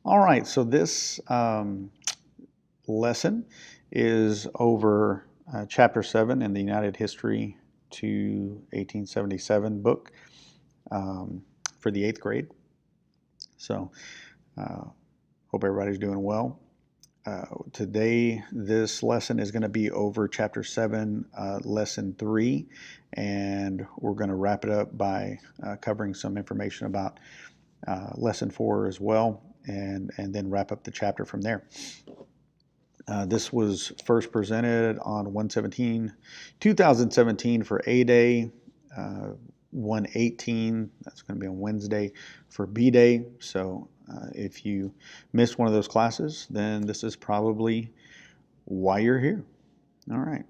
All right, so this lesson is over Chapter 7 in the United History to 1877 book for the 8th grade. So, hope everybody's doing well. Today, this lesson is going to be over Chapter 7, Lesson 3, and we're going to wrap it up by covering some information about Lesson 4 as well, and then wrap up the chapter from there. This was first presented on 1/17/2017 for A Day, 1/18, that's going to be on Wednesday, for B Day. So if you missed one of those classes, then this is probably why you're here. All right.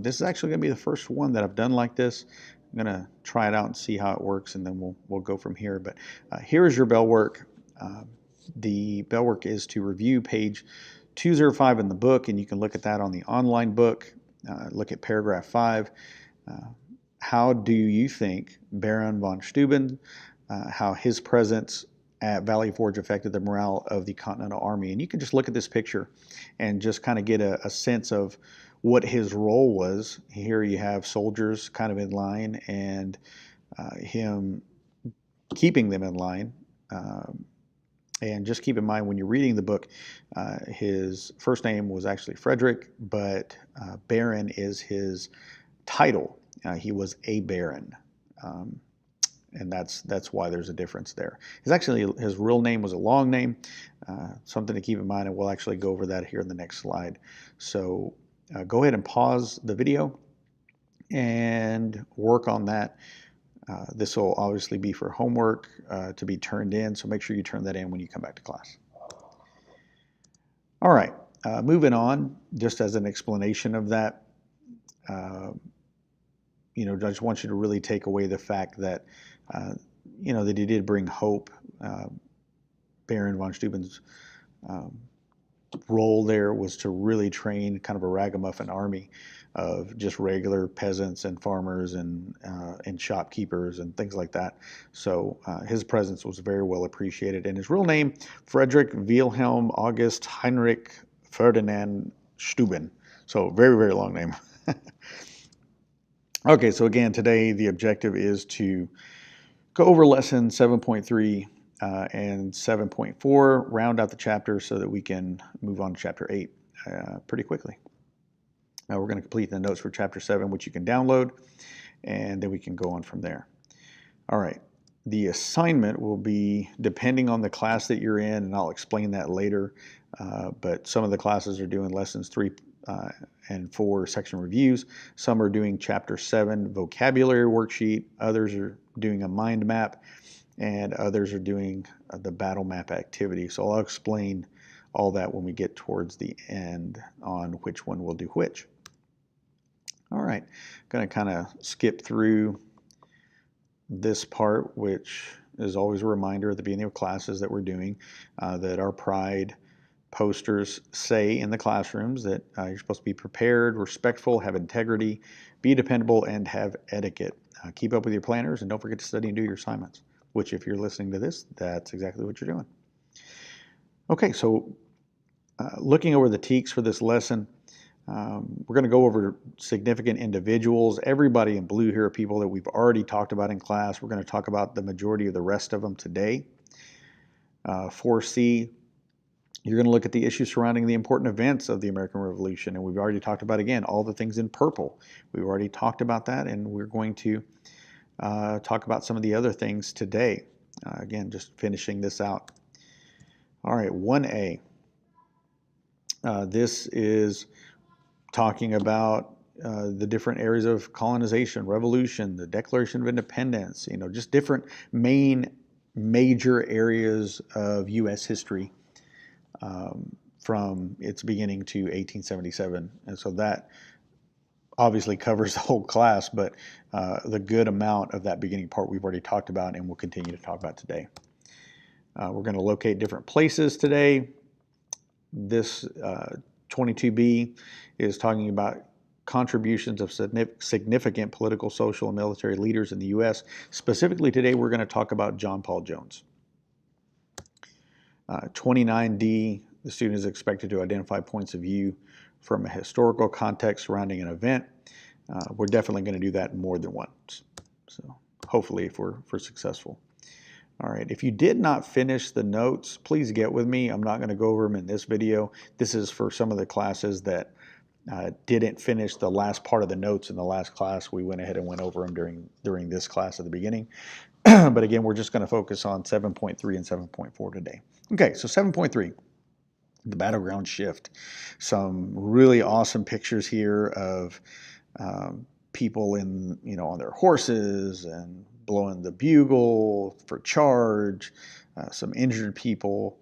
This is actually going to be the first one that I've done like this. I'm going to try it out and see how it works, and then we'll go from here. But here is your bell work. The bell work is to review page 205 in the book, and you can look at that on the online book. Look at paragraph 5. How do you think Baron von Steuben, how his presence at Valley Forge affected the morale of the Continental Army? And you can just look at this picture and just kind of get a sense of what his role was. Here you have soldiers kind of in line, and him keeping them in line. And just keep in mind when you're reading the book, his first name was actually Frederick, but Baron is his title. He was a baron, and that's why there's a difference there. His real name was a long name, something to keep in mind, and we'll actually go over that here in the next slide. So go ahead and pause the video and work on that. This will obviously be for homework to be turned in, so make sure you turn that in when you come back to class. All right, moving on, just as an explanation of that, I just want you to really take away the fact that, that he did bring hope. Baron von Steuben's role there was to really train kind of a ragamuffin army of just regular peasants and farmers and shopkeepers and things like that. So his presence was very well appreciated. And his real name, Frederick Wilhelm August Heinrich Ferdinand Steuben. So very, very long name. Okay, so again, today the objective is to go over lesson 7.3 and 7.4, round out the chapter so that we can move on to chapter 8 pretty quickly. Now we're going to complete the notes for chapter 7, which you can download, and then we can go on from there. All right, the assignment will be depending on the class that you're in, and I'll explain that later, but some of the classes are doing lessons 3 and 4 section reviews. Some are doing chapter 7 vocabulary worksheet, others are doing a mind map, and others are doing the battle map activity. So I'll explain all that when we get towards the end on which one will do which. All right, going to kind of skip through this part, which is always a reminder at the beginning of classes that we're doing, that our pride posters say in the classrooms that you're supposed to be prepared, respectful, have integrity, be dependable, and have etiquette. Keep up with your planners, and don't forget to study and do your assignments, which if you're listening to this, that's exactly what you're doing. Okay, so looking over the TEKS for this lesson, we're going to go over significant individuals. Everybody in blue here are people that we've already talked about in class. We're going to talk about the majority of the rest of them today. 4C, you're going to look at the issues surrounding the important events of the American Revolution, and we've already talked about, again, all the things in purple. We've already talked about that, and we're going to talk about some of the other things today. Again, just finishing this out. All right, 1A. This is talking about the different areas of colonization, revolution, the Declaration of Independence, just different major areas of U.S. history from its beginning to 1877. And so that obviously covers the whole class, but the good amount of that beginning part we've already talked about and we'll continue to talk about today. We're going to locate different places today. This 22B is talking about contributions of significant political, social, and military leaders in the U.S. Specifically today, we're going to talk about John Paul Jones. 29D, the student is expected to identify points of view from a historical context surrounding an event. We're definitely going to do that more than once. So hopefully if we're successful. All right, if you did not finish the notes, please get with me. I'm not going to go over them in this video. This is for some of the classes that didn't finish the last part of the notes in the last class. We went ahead and went over them during this class at the beginning. But again, we're just going to focus on 7.3 and 7.4 today. Okay, so 7.3, the battleground shift. Some really awesome pictures here of people on their horses and blowing the bugle for charge, some injured people.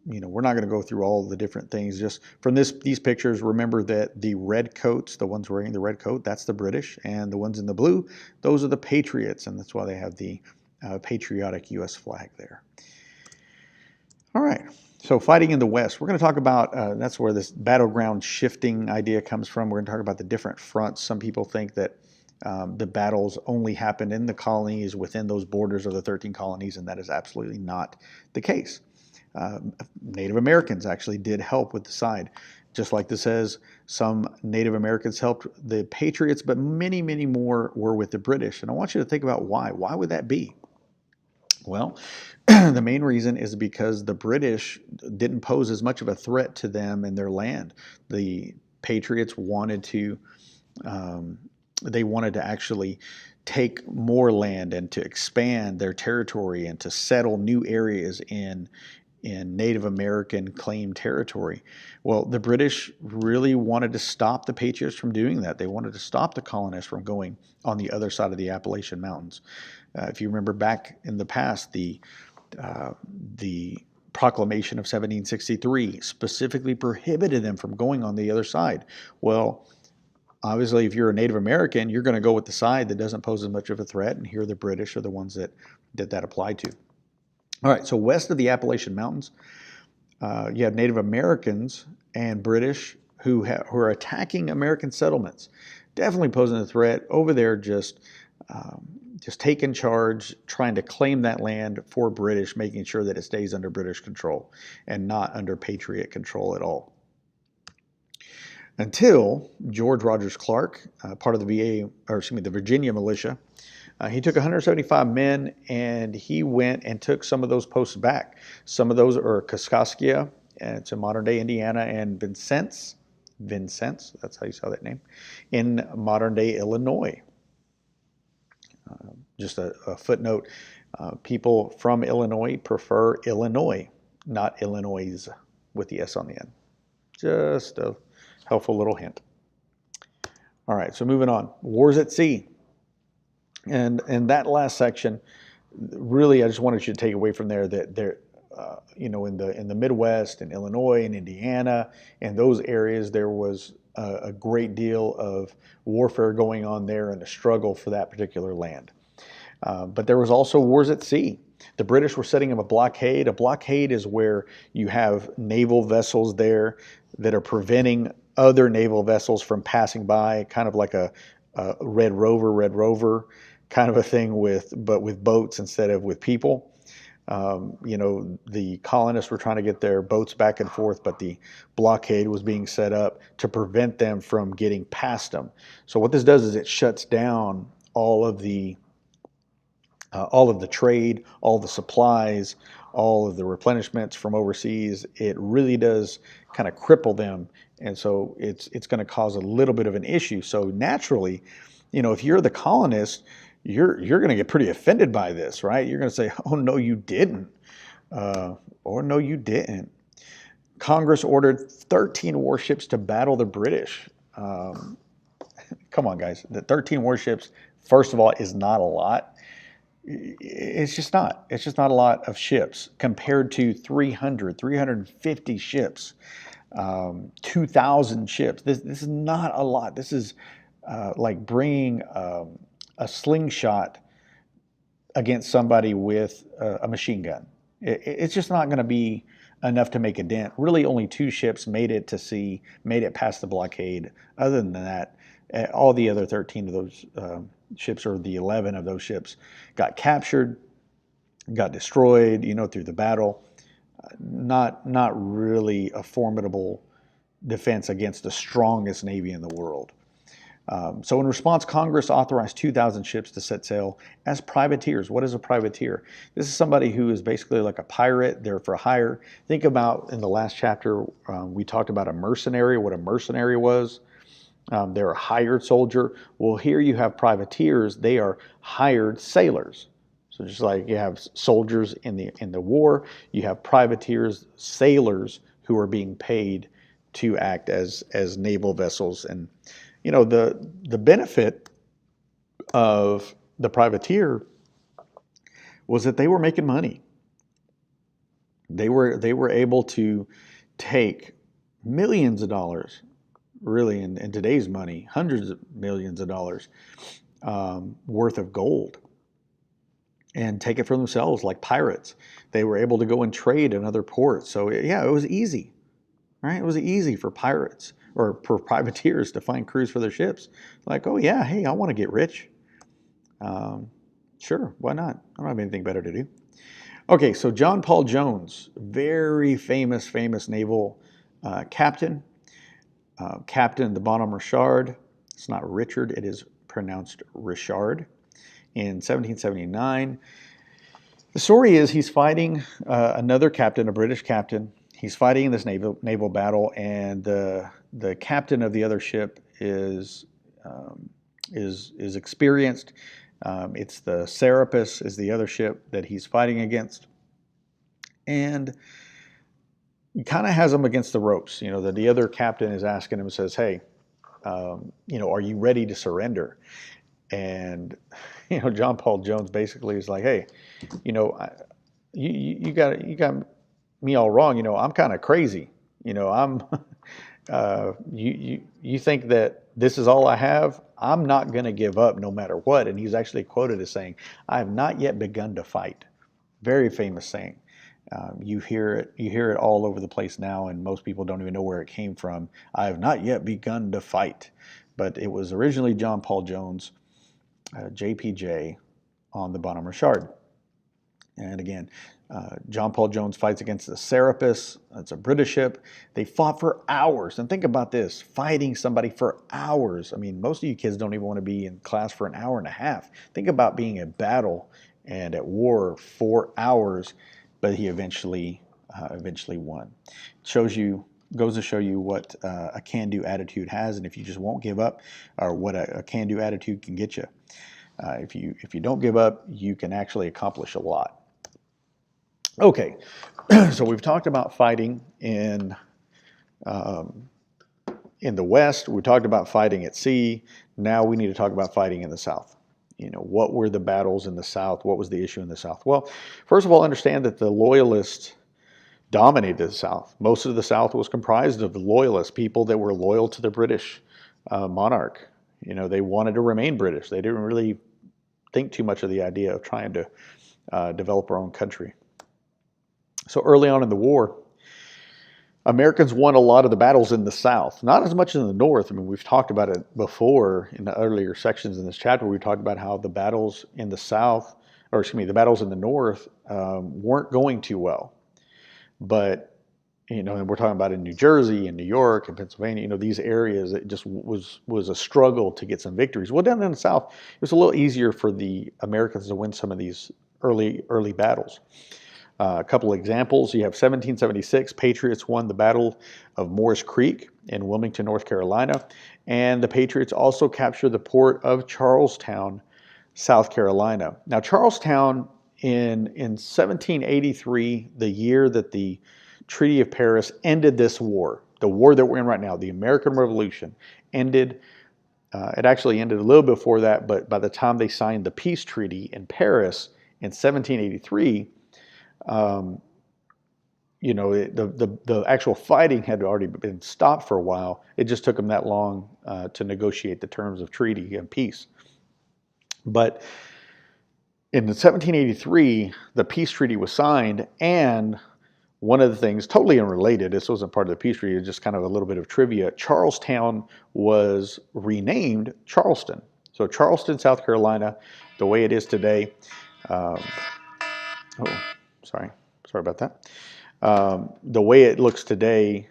We're not going to go through all the different things. Just from these pictures, remember that the red coats, the ones wearing the red coat, that's the British, and the ones in the blue, those are the Patriots, and that's why they have the patriotic U.S. flag there. All right, so fighting in the West. We're going to talk about, that's where this battleground shifting idea comes from. We're going to talk about the different fronts. Some people think that the battles only happened in the colonies within those borders of the 13 colonies, and that is absolutely not the case. Native Americans actually did help with the side. Just like this says, some Native Americans helped the Patriots, but many, many more were with the British. And I want you to think about why. Why would that be? Well, the main reason is because the British didn't pose as much of a threat to them and their land. The Patriots wanted to, they wanted to actually take more land and to expand their territory and to settle new areas in Native American claimed territory. Well, the British really wanted to stop the Patriots from doing that. They wanted to stop the colonists from going on the other side of the Appalachian Mountains. If you remember back in the past, the Proclamation of 1763 specifically prohibited them from going on the other side. Well, obviously, if you're a Native American, you're going to go with the side that doesn't pose as much of a threat, and here the British are the ones that applied to. All right, so west of the Appalachian Mountains, you have Native Americans and British who are attacking American settlements, definitely posing a threat. Over there, just taking charge, trying to claim that land for British, making sure that it stays under British control and not under Patriot control at all. Until George Rogers Clark, part of the Virginia militia, he took 175 men and he went and took some of those posts back. Some of those are Kaskaskia, and it's in modern day Indiana, and Vincennes, that's how you say that name, in modern day Illinois. Just a footnote, people from Illinois prefer Illinois, not Illinois with the S on the end. Just a helpful little hint. All right, so moving on. Wars at sea. And that last section, really, I just wanted you to take away from there that there, in the Midwest and Illinois and Indiana and those areas, there was a great deal of warfare going on there and a struggle for that particular land. But there was also wars at sea. The British were setting up a blockade. A blockade is where you have naval vessels there that are preventing other naval vessels from passing by, kind of like a Red Rover kind of a thing, but with boats instead of with people. The colonists were trying to get their boats back and forth, but the blockade was being set up to prevent them from getting past them. So what this does is it shuts down all of the trade, all the supplies, all of the replenishments from overseas. It really does kind of cripple them, and so it's going to cause a little bit of an issue. So naturally, if you're the colonist, you're going to get pretty offended by this, right? You're going to say, "Oh no, you didn't," or "No, you didn't." Congress ordered 13 warships to battle the British. Come on, guys. The 13 warships, first of all, is not a lot. It's just not. It's just not a lot of ships compared to 350 ships, 2,000 ships. This is not a lot. This is like bringing a slingshot against somebody with a machine gun. It's just not going to be enough to make a dent. Really, only 2 ships made it to sea, made it past the blockade. Other than that, all the other 13 of those ships, or the 11 of those ships, got captured, got destroyed, through the battle. not really a formidable defense against the strongest navy in the world. So in response, Congress authorized 2,000 ships to set sail as privateers. What is a privateer? This is somebody who is basically like a pirate. They're for hire. Think about in the last chapter, we talked about a mercenary, what a mercenary was. They're a hired soldier. Well, here you have privateers. They are hired sailors. So just like you have soldiers in the war, you have privateers, sailors who are being paid to act as naval vessels. And the benefit of the privateer was that they were making money. They were able to take millions of dollars, really in today's money, hundreds of millions of dollars worth of gold, and take it for themselves like pirates. They were able to go and trade in other ports. So yeah, it was easy, right? It was easy for pirates or for privateers to find crews for their ships. Like, oh yeah, hey, I want to get rich. Sure, why not? I don't have anything better to do. Okay, so John Paul Jones, very famous naval captain, captain of the Bonhomme Richard. It's not Richard, it is pronounced Richard. In 1779, the story is he's fighting another captain, a British captain. He's fighting in this naval battle, and the captain of the other ship is experienced. It's the Serapis is the other ship that he's fighting against, and he kind of has him against the ropes. The other captain is asking him, says, "Hey, are you ready to surrender?" And John Paul Jones basically is like, "Hey, you got me all wrong. I'm kind of crazy. I'm you think that this is all I have? I'm not going to give up no matter what." And he's actually quoted as saying, "I have not yet begun to fight." Very famous saying. You hear it all over the place now, and most people don't even know where it came from. I have not yet begun to fight, but it was originally John Paul Jones, JPJ, on the Bonhomme Richard. And again, John Paul Jones fights against the Serapis. It's a British ship. They fought for hours. And think about this, fighting somebody for hours. I mean, most of you kids don't even want to be in class for an hour and a half. Think about being in battle and at war for hours, but he eventually won. Goes to show you what a can-do attitude has, and if you just won't give up, or what a can-do attitude can get you. If you don't give up, you can actually accomplish a lot. Okay, so we've talked about fighting in the West. We talked about fighting at sea. Now we need to talk about fighting in the South. What were the battles in the South? What was the issue in the South? Well, first of all, understand that the Loyalists dominated the South. Most of the South was comprised of the Loyalists, people that were loyal to the British monarch. They wanted to remain British. They didn't really think too much of the idea of trying to develop our own country. So early on in the war, Americans won a lot of the battles in the South, not as much in the North. I mean, we've talked about it before in the earlier sections in this chapter. We talked about how the battles in the South, or excuse me, the battles in the North weren't going too well. But, and we're talking about in New Jersey and New York and Pennsylvania, these areas, it just was a struggle to get some victories. Well, down in the South, it was a little easier for the Americans to win some of these early battles. A couple of examples, you have 1776, Patriots won the Battle of Morris Creek in Wilmington, North Carolina, and the Patriots also captured the port of Charlestown, South Carolina. Now, Charlestown in 1783, the year that the Treaty of Paris ended this war, the war that we're in right now, the American Revolution, ended. It actually ended a little before that, but by the time they signed the peace treaty in Paris in 1783, the actual fighting had already been stopped for a while. It just took them that long to negotiate the terms of treaty and peace. But in 1783, the peace treaty was signed, and one of the things, totally unrelated, this wasn't part of the peace treaty, it was just kind of a little bit of trivia, Charlestown was renamed Charleston. So Charleston, South Carolina, the way it is today, sorry about that. The way it looks today,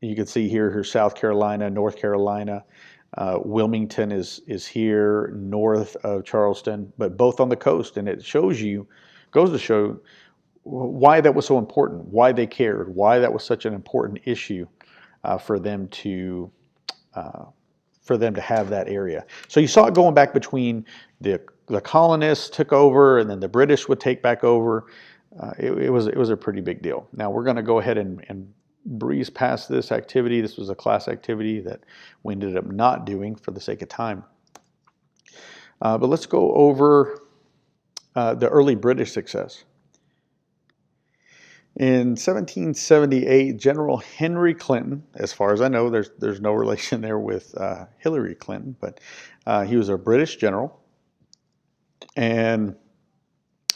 you can see here's South Carolina, North Carolina. Wilmington is here north of Charleston, but both on the coast. And it goes to show why that was so important, why they cared, why that was such an important issue for them to have that area. So you saw it going back between the colonists took over, and then the British would take back over. It was a pretty big deal. Now we're going to go ahead and breeze past this activity. This was a class activity that we ended up not doing for the sake of time. But let's go over the early British success. In 1778, General Henry Clinton, as far as I know, there's no relation there with Hillary Clinton, but he was a British general, and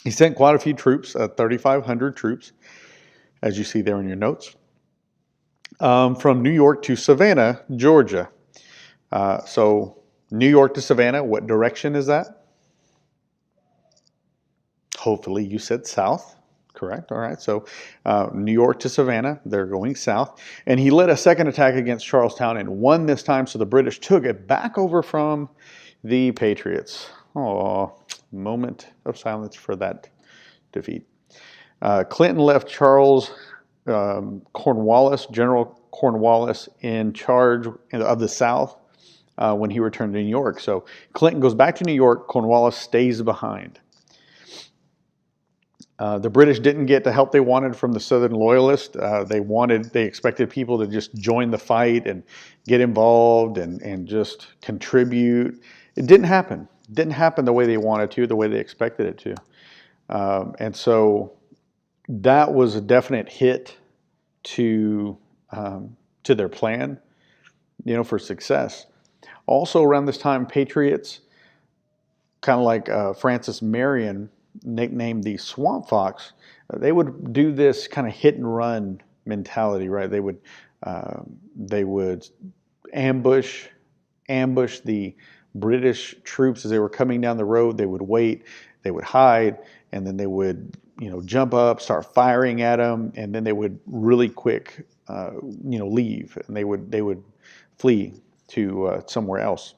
he sent quite a few troops, 3,500 troops, as you see there in your notes, from New York to Savannah, Georgia. So New York to Savannah, what direction is that? Hopefully you said south. Correct. All right. So New York to Savannah, they're going south. And he led a second attack against Charlestown and won this time. So the British took it back over from the Patriots. Oh, moment of silence for that defeat. Clinton left Charles Cornwallis, General Cornwallis, in charge of the South when he returned to New York. So Clinton goes back to New York. Cornwallis stays behind. The British didn't get the help they wanted from the Southern Loyalists. They expected people to just join the fight and get involved and just contribute. It didn't happen. It didn't happen the way they wanted to, the way they expected it to. And so that was a definite hit to their plan, for success. Also around this time, Patriots, kind of like Francis Marion, nicknamed the Swamp Fox, they would do this kind of hit and run mentality, right? They would ambush the British troops as they were coming down the road. They would wait, they would hide, and then they would jump up, start firing at them, and then they would really quick leave, and they would flee to somewhere else.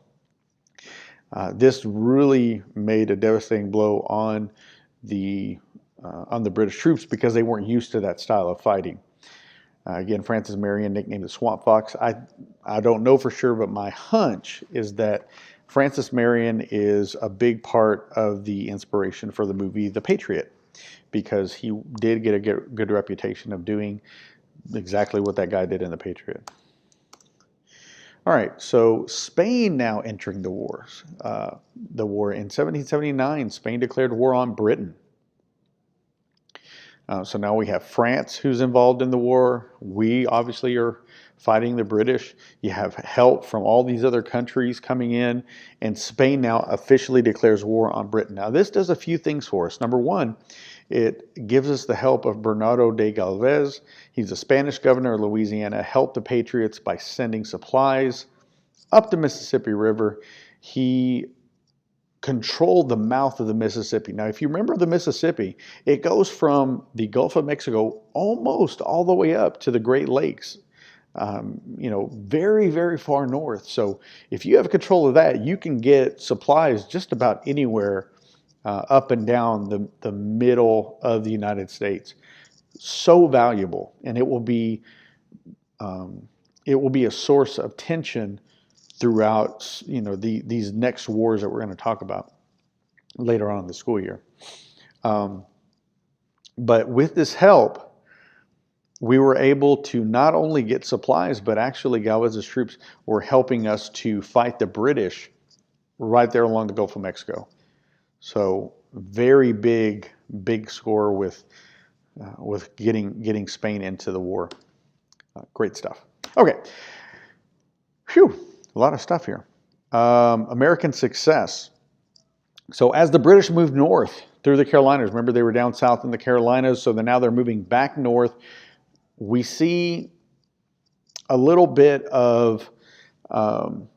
This really made a devastating blow on the British troops because they weren't used to that style of fighting. Again, Francis Marion nicknamed the Swamp Fox. I don't know for sure, but my hunch is that Francis Marion is a big part of the inspiration for the movie The Patriot, because he did get a good reputation of doing exactly what that guy did in The Patriot. All right, so Spain now entering the wars. The war in 1779, Spain declared war on Britain. So now we have France who's involved in the war. We obviously are fighting the British. You have help from all these other countries coming in, and Spain now officially declares war on Britain. Now this does a few things for us. Number one, it gives us the help of Bernardo de Galvez. He's a Spanish governor of Louisiana, helped the Patriots by sending supplies up the Mississippi River. He controlled the mouth of the Mississippi. Now, if you remember the Mississippi, it goes from the Gulf of Mexico almost all the way up to the Great Lakes, very, very far north. So if you have control of that, you can get supplies just about anywhere up and down the middle of the United States. So valuable, and it will be a source of tension throughout these next wars that we're going to talk about later on in the school year. But with this help, we were able to not only get supplies, but actually Galvez's troops were helping us to fight the British right there along the Gulf of Mexico. So very big score with getting Spain into the war. Great stuff. Okay. Phew. A lot of stuff here. American success. So as the British moved north through the Carolinas, remember they were down south in the Carolinas, so now they're moving back north. We see a little bit of kind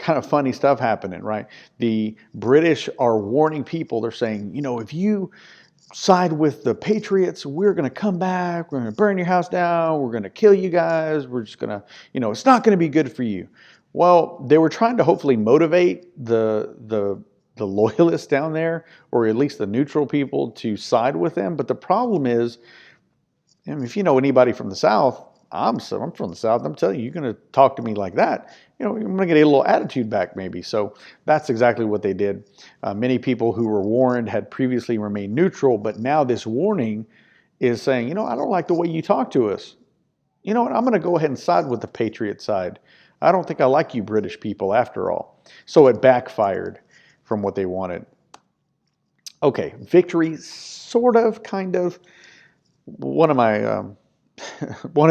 of funny stuff happening, right? The British are warning people. They're saying, if you side with the Patriots. We're going to come back. We're going to burn your house down. We're going to kill you guys. We're just going to, it's not going to be good for you. Well, they were trying to hopefully motivate the loyalists down there, or at least the neutral people, to side with them. But the problem is, if you know anybody from the South, I'm from the South. I'm telling you, you're going to talk to me like that. I'm going to get a little attitude back maybe. So that's exactly what they did. Many people who were warned had previously remained neutral, but now this warning is saying, I don't like the way you talk to us. You know what? I'm going to go ahead and side with the Patriot side. I don't think I like you British people after all. So it backfired from what they wanted. Okay, victory, sort of, kind of. One of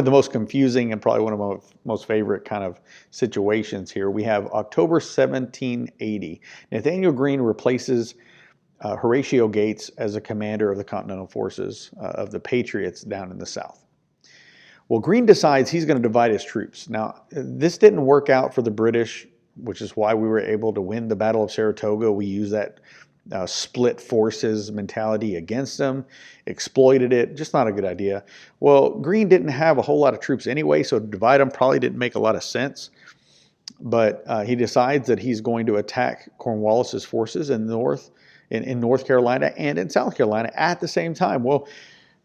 the most confusing and probably one of my most favorite kind of situations here. We have October 1780. Nathaniel Greene replaces Horatio Gates as a commander of the Continental Forces of the Patriots down in the South. Well, Greene decides he's going to divide his troops. Now, this didn't work out for the British, which is why we were able to win the Battle of Saratoga. We used that split forces mentality against them, exploited it, just not a good idea. Well, Greene didn't have a whole lot of troops anyway, so to divide them probably didn't make a lot of sense. But he decides that he's going to attack Cornwallis's forces in North Carolina and in South Carolina at the same time. Well,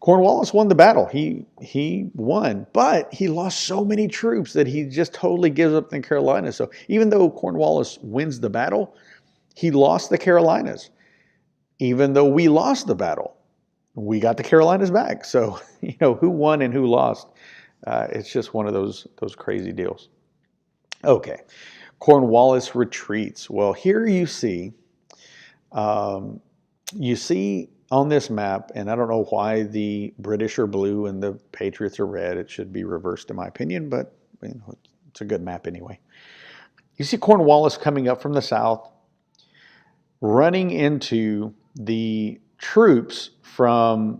Cornwallis won the battle. He won, but he lost so many troops that he just totally gives up the Carolinas. So even though Cornwallis wins the battle, he lost the Carolinas. Even though we lost the battle, we got the Carolinas back. So, who won and who lost? It's just one of those crazy deals. Okay, Cornwallis Retreats. Well, here you see on this map, and I don't know why the British are blue and the Patriots are red. It should be reversed in my opinion, but it's a good map anyway. You see Cornwallis coming up from the south, running into the troops from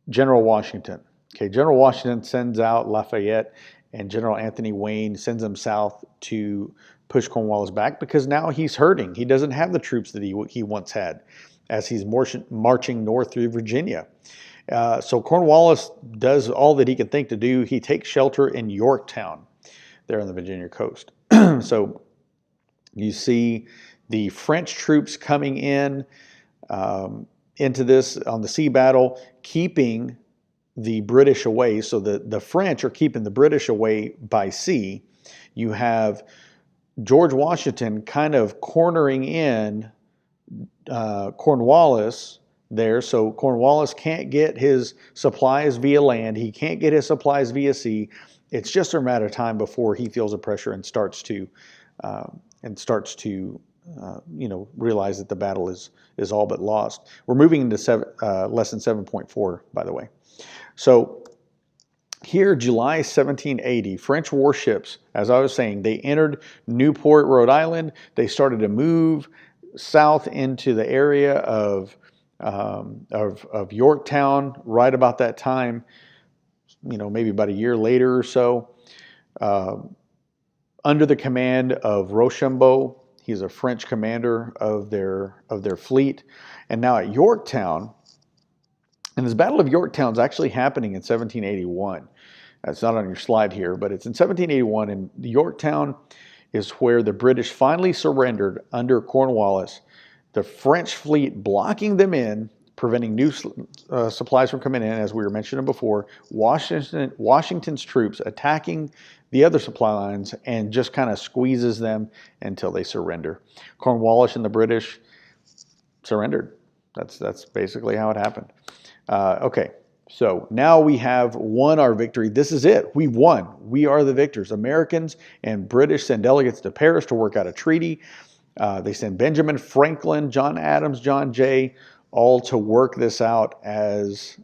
General Washington. Okay, General Washington sends out Lafayette, and General Anthony Wayne sends them south to push Cornwallis back because now he's hurting. He doesn't have the troops that he once had as he's marching north through Virginia. So Cornwallis does all that he can think to do. He takes shelter in Yorktown there on the Virginia coast. So you see the French troops coming in into this on the sea battle, keeping the British away. So the French are keeping the British away by sea. You have George Washington kind of cornering in Cornwallis there. So Cornwallis can't get his supplies via land. He can't get his supplies via sea. It's just a matter of time before he feels the pressure and starts to realize that the battle is all but lost. We're moving into lesson 7.4, by the way. So here, July 1780, French warships, as I was saying, they entered Newport, Rhode Island. They started to move south into the area of Yorktown right about that time, maybe about a year later or so, under the command of Rochambeau. He's a French commander of their fleet. And now at Yorktown, and this Battle of Yorktown is actually happening in 1781. It's not on your slide here, but it's in 1781, and Yorktown is where the British finally surrendered under Cornwallis. The French fleet blocking them in, preventing new supplies from coming in, as we were mentioning before. Washington's troops attacking the other supply lines and just kind of squeezes them until they surrender. Cornwallis and the British surrendered. That's basically how it happened. Okay, so now we have won our victory. This is it. We won. We are the victors. Americans and British send delegates to Paris to work out a treaty. They send Benjamin Franklin, John Adams, John Jay, all to work this out as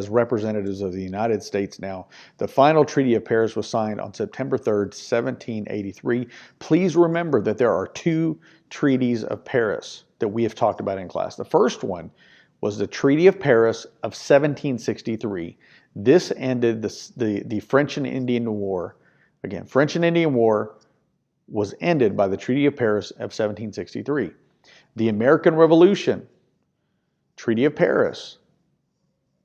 representatives of the United States now. The final Treaty of Paris was signed on September 3rd, 1783. Please remember that there are two treaties of Paris that we have talked about in class. The first one was the Treaty of Paris of 1763. This ended the French and Indian War. Again, French and Indian War was ended by the Treaty of Paris of 1763. The American Revolution Treaty of Paris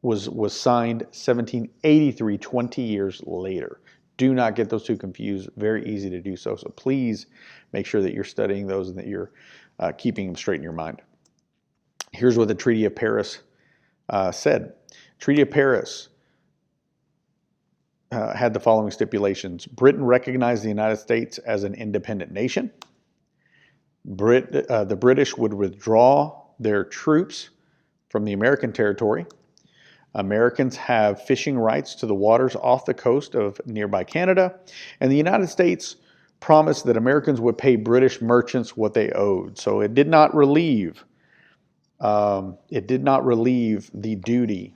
was signed 1783, 20 years later. Do not get those two confused. Very easy to do so. So please make sure that you're studying those and that you're keeping them straight in your mind. Here's what the Treaty of Paris said. Treaty of Paris had the following stipulations. Britain recognized the United States as an independent nation. The British would withdraw their troops from the American territory. Americans have fishing rights to the waters off the coast of nearby Canada. And the United States promised that Americans would pay British merchants what they owed. So it did not relieve the duty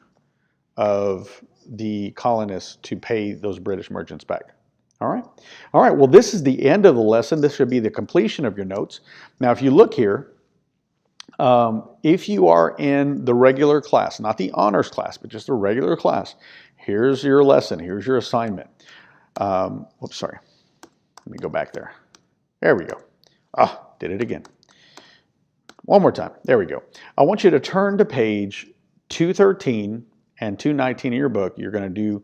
of the colonists to pay those British merchants back. All right. All right. Well, this is the end of the lesson. This should be the completion of your notes. Now, if you look here, if you are in the regular class, not the honors class, but just the regular class, here's your lesson. Here's your assignment. Oops, sorry. Let me go back there. There we go. Ah, did it again. One more time. There we go. I want you to turn to page 213 and 219 in your book. You're going to do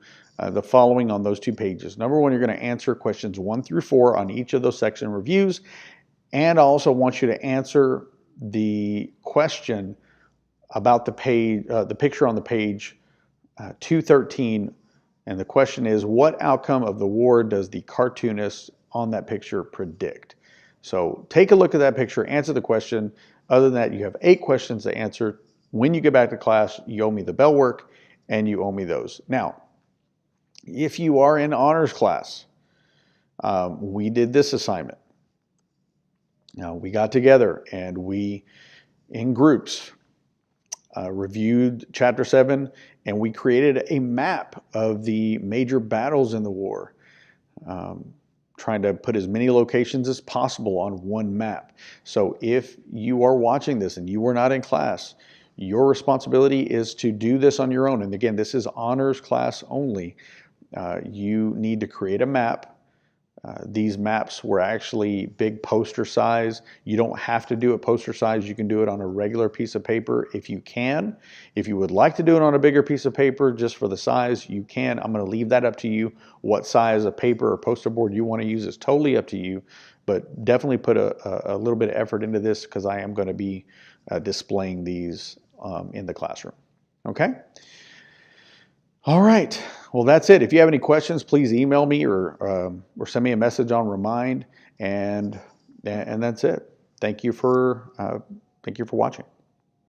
the following on those two pages. Number one, you're going to answer questions 1 through 4 on each of those section reviews. And I also want you to answer the question about the page, the picture on the page 213. And the question is, what outcome of the war does the cartoonist on that picture predict? So take a look at that picture, answer the question. Other than that, you have 8 questions to answer. When you get back to class, you owe me the bell work and you owe me those. Now, if you are in honors class, we did this assignment. Now, we got together and we, in groups, reviewed Chapter 7, and we created a map of the major battles in the war, trying to put as many locations as possible on one map. So if you are watching this and you were not in class, your responsibility is to do this on your own. And again, this is honors class only. You need to create a map. These maps were actually big poster size. You don't have to do it poster size. You can do it on a regular piece of paper if you can. If you would like to do it on a bigger piece of paper just for the size, you can. I'm going to leave that up to you. What size of paper or poster board you want to use is totally up to you. But definitely put a little bit of effort into this because I am going to be displaying these in the classroom. Okay? All right. Well, that's it. If you have any questions, please email me or send me a message on Remind, and that's it. Thank you for watching.